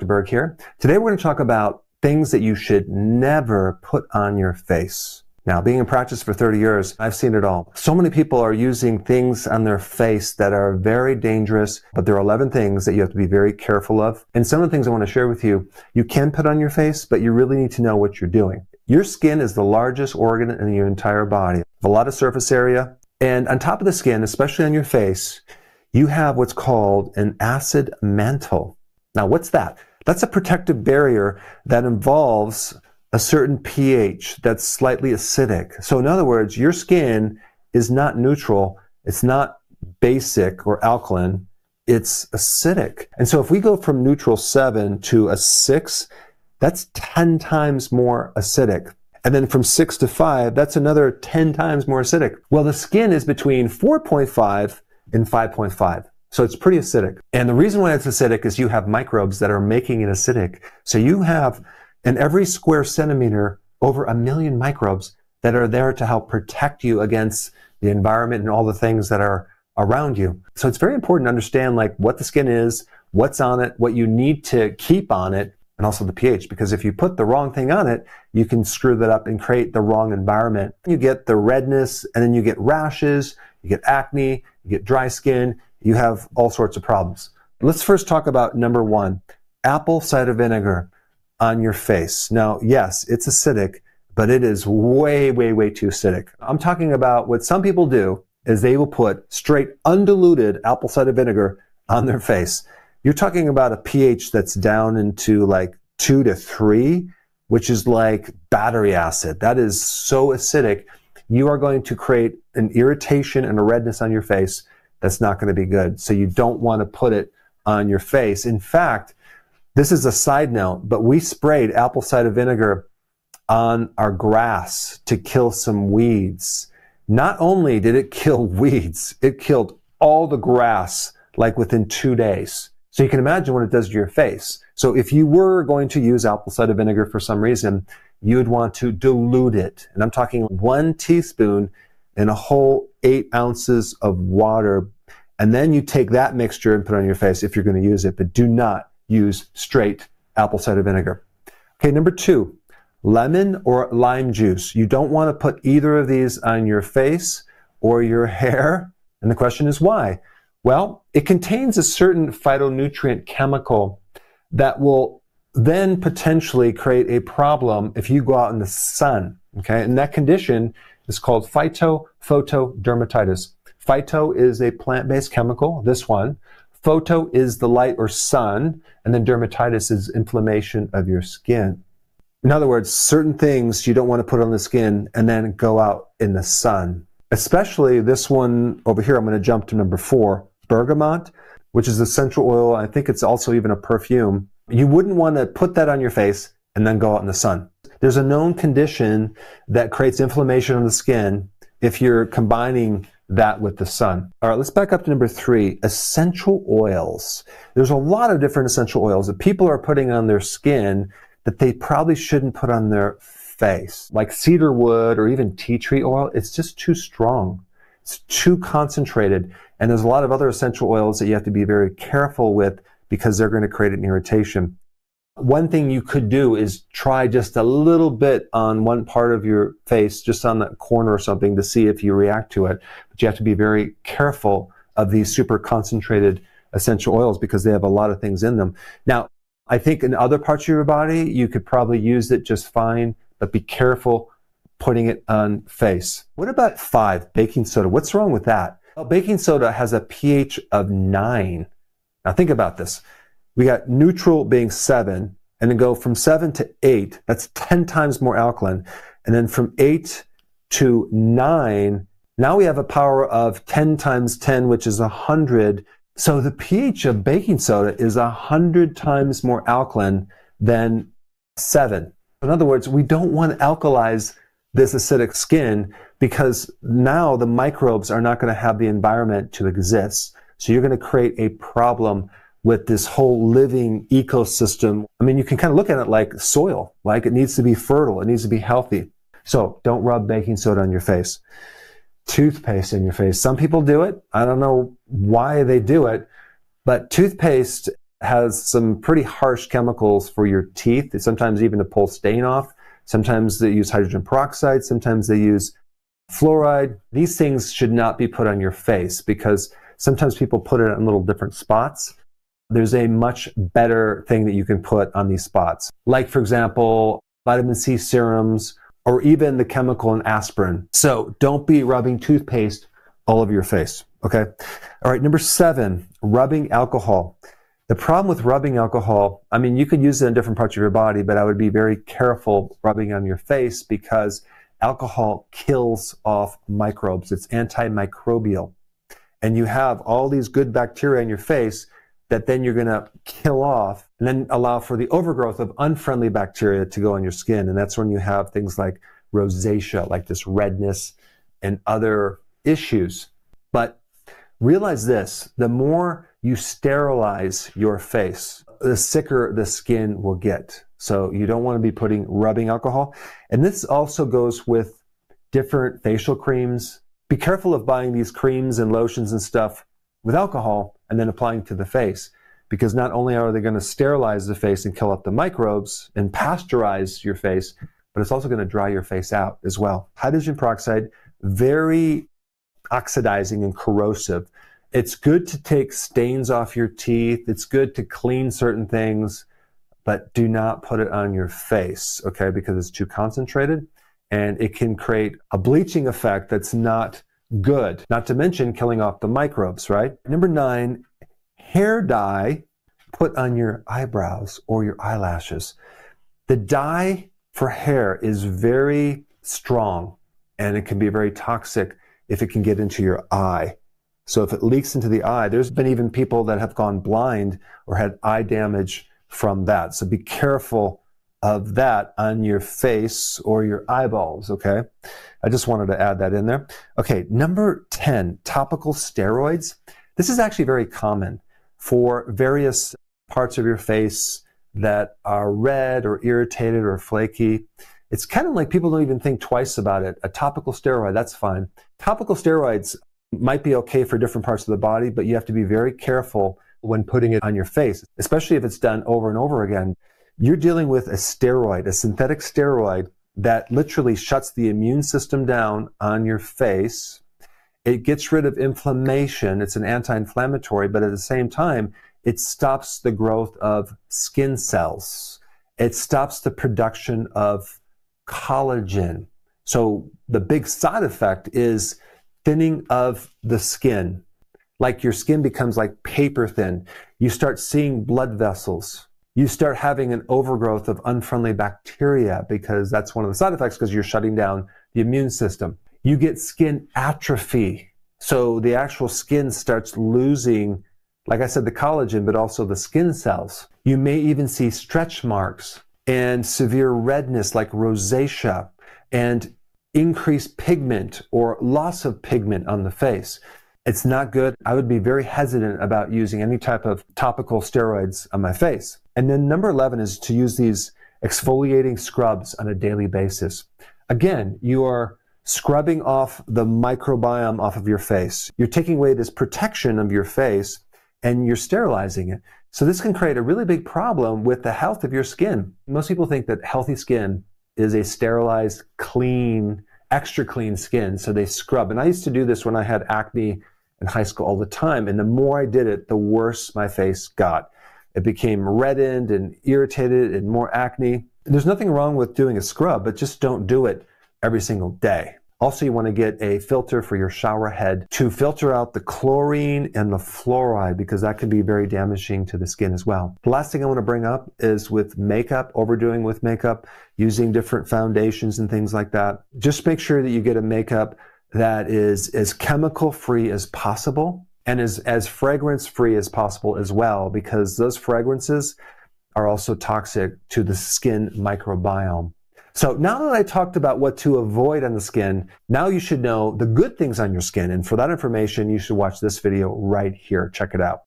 Berg here. Today we're going to talk about things that you should never put on your face. Now, being in practice for 30 years, I've seen it all. So many people are using things on their face that are very dangerous, but there are 11 things that you have to be very careful of. And some of the things I want to share with you, you can put on your face, but you really need to know what you're doing. Your skin is the largest organ in your entire body. A lot of surface area. And on top of the skin, especially on your face, you have what's called an acid mantle. Now, what's that? That's a protective barrier that involves a certain pH that's slightly acidic. So in other words, your skin is not neutral, it's not basic or alkaline, it's acidic. And so if we go from neutral 7 to a 6, that's 10 times more acidic. And then from 6 to 5, that's another 10 times more acidic. Well, the skin is between 4.5 and 5.5. So it's pretty acidic. And the reason why it's acidic is you have microbes that are making it acidic. So you have, in every square centimeter, over 1 million microbes that are there to help protect you against the environment and all the things that are around you. So it's very important to understand like what the skin is, what's on it, what you need to keep on it, and also the pH, because if you put the wrong thing on it, you can screw that up and create the wrong environment. You get the redness, and then you get rashes, you get acne, you get dry skin, you have all sorts of problems. Let's first talk about number 1, apple cider vinegar on your face. Now, yes, it's acidic, but it is way, way, way too acidic. I'm talking about what some people do is they will put straight undiluted apple cider vinegar on their face. You're talking about a pH that's down into like 2 to 3, which is like battery acid. That is so acidic. You are going to create an irritation and a redness on your face that's not going to be good. So you don't want to put it on your face. In fact, this is a side note, but we sprayed apple cider vinegar on our grass to kill some weeds. Not only did it kill weeds, it killed all the grass like within 2 days. So you can imagine what it does to your face. So if you were going to use apple cider vinegar for some reason, you would want to dilute it. And I'm talking 1 teaspoon in a whole 8 ounces of water. And then you take that mixture and put it on your face if you're going to use it. But do not use straight apple cider vinegar. Okay, number 2, lemon or lime juice. You don't want to put either of these on your face or your hair. And the question is why? Well, it contains a certain phytonutrient chemical that will then potentially create a problem if you go out in the sun, okay? And that condition is called phytophotodermatitis. Phyto is a plant-based chemical, this one. Photo is the light or sun, and then dermatitis is inflammation of your skin. In other words, certain things you don't want to put on the skin and then go out in the sun. Especially this one over here, I'm going to jump to number 4, bergamot, which is essential oil. I think it's also even a perfume. You wouldn't want to put that on your face and then go out in the sun. There's a known condition that creates inflammation on the skin if you're combining that with the sun. All right, let's back up to number 3, essential oils. There's a lot of different essential oils that people are putting on their skin that they probably shouldn't put on their face. Like cedar wood or even tea tree oil, it's just too strong. It's too concentrated. And there's a lot of other essential oils that you have to be very careful with because they're going to create an irritation. One thing you could do is try just a little bit on one part of your face, just on that corner or something, to see if you react to it. But you have to be very careful of these super concentrated essential oils because they have a lot of things in them. Now, I think in other parts of your body, you could probably use it just fine, but be careful putting it on face. What about 5, baking soda? What's wrong with that? Well, baking soda has a pH of 9. Now think about this. We got neutral being 7, and then go from 7 to 8. That's 10 times more alkaline. And then from 8 to 9, now we have a power of 10 times 10, which is 100. So the pH of baking soda is 100 times more alkaline than 7. In other words, we don't want to alkalize this acidic skin because now the microbes are not going to have the environment to exist. So you're going to create a problem with this whole living ecosystem. I mean, you can kind of look at it like soil, like it needs to be fertile, it needs to be healthy. So don't rub baking soda on your face. Toothpaste in your face. Some people do it. I don't know why they do it, but toothpaste has some pretty harsh chemicals for your teeth, sometimes even to pull stain off. Sometimes they use hydrogen peroxide, sometimes they use fluoride. These things should not be put on your face because sometimes people put it on little different spots. There's a much better thing that you can put on these spots, like, for example, vitamin C serums or even the chemical in aspirin. So don't be rubbing toothpaste all over your face, okay? All right, number 7, rubbing alcohol. The problem with rubbing alcohol, I mean, you could use it in different parts of your body, but I would be very careful rubbing on your face because alcohol kills off microbes. It's antimicrobial. And you have all these good bacteria in your face that then you're going to kill off and then allow for the overgrowth of unfriendly bacteria to go on your skin. And that's when you have things like rosacea, like this redness and other issues. But realize this, the more you sterilize your face, the sicker the skin will get. So you don't want to be rubbing alcohol. And this also goes with different facial creams. Be careful of buying these creams and lotions and stuff with alcohol and then applying to the face, because not only are they going to sterilize the face and kill up the microbes and pasteurize your face, but it's also going to dry your face out as well. Hydrogen peroxide, very oxidizing and corrosive. It's good to take stains off your teeth. It's good to clean certain things, but do not put it on your face, okay, because it's too concentrated and it can create a bleaching effect that's not good, not to mention killing off the microbes, right? Number 9, hair dye put on your eyebrows or your eyelashes. The dye for hair is very strong and it can be very toxic if it can get into your eye. So if it leaks into the eye, there's been even people that have gone blind or had eye damage from that. So be careful of that on your face or your eyeballs, okay? I just wanted to add that in there. Okay, number 10, topical steroids. This is actually very common for various parts of your face that are red or irritated or flaky. It's kind of like people don't even think twice about it. A topical steroid, that's fine. Topical steroids might be okay for different parts of the body, but you have to be very careful when putting it on your face, especially if it's done over and over again. You're dealing with a steroid, a synthetic steroid that literally shuts the immune system down on your face. It gets rid of inflammation. It's an anti-inflammatory, but at the same time, it stops the growth of skin cells. It stops the production of collagen. So the big side effect is thinning of the skin. Like your skin becomes like paper thin. You start seeing blood vessels. You start having an overgrowth of unfriendly bacteria because that's one of the side effects because you're shutting down the immune system. You get skin atrophy. So the actual skin starts losing, like I said, the collagen, but also the skin cells. You may even see stretch marks and severe redness like rosacea and increased pigment or loss of pigment on the face. It's not good. I would be very hesitant about using any type of topical steroids on my face. And then number 11 is to use these exfoliating scrubs on a daily basis. Again, you are scrubbing off the microbiome off of your face. You're taking away this protection of your face and you're sterilizing it. So this can create a really big problem with the health of your skin. Most people think that healthy skin is a sterilized, clean, extra clean skin, so they scrub. And I used to do this when I had acne in high school all the time, and the more I did it, the worse my face got. It became reddened and irritated and more acne. There's nothing wrong with doing a scrub, but just don't do it every single day. Also, you want to get a filter for your shower head to filter out the chlorine and the fluoride because that can be very damaging to the skin as well. The last thing I want to bring up is with makeup, overdoing with makeup, using different foundations and things like that. Just make sure that you get a makeup that is as chemical-free as possible and is as fragrance-free as possible as well, because those fragrances are also toxic to the skin microbiome. So now that I talked about what to avoid on the skin, now you should know the good things on your skin. And for that information, you should watch this video right here. Check it out.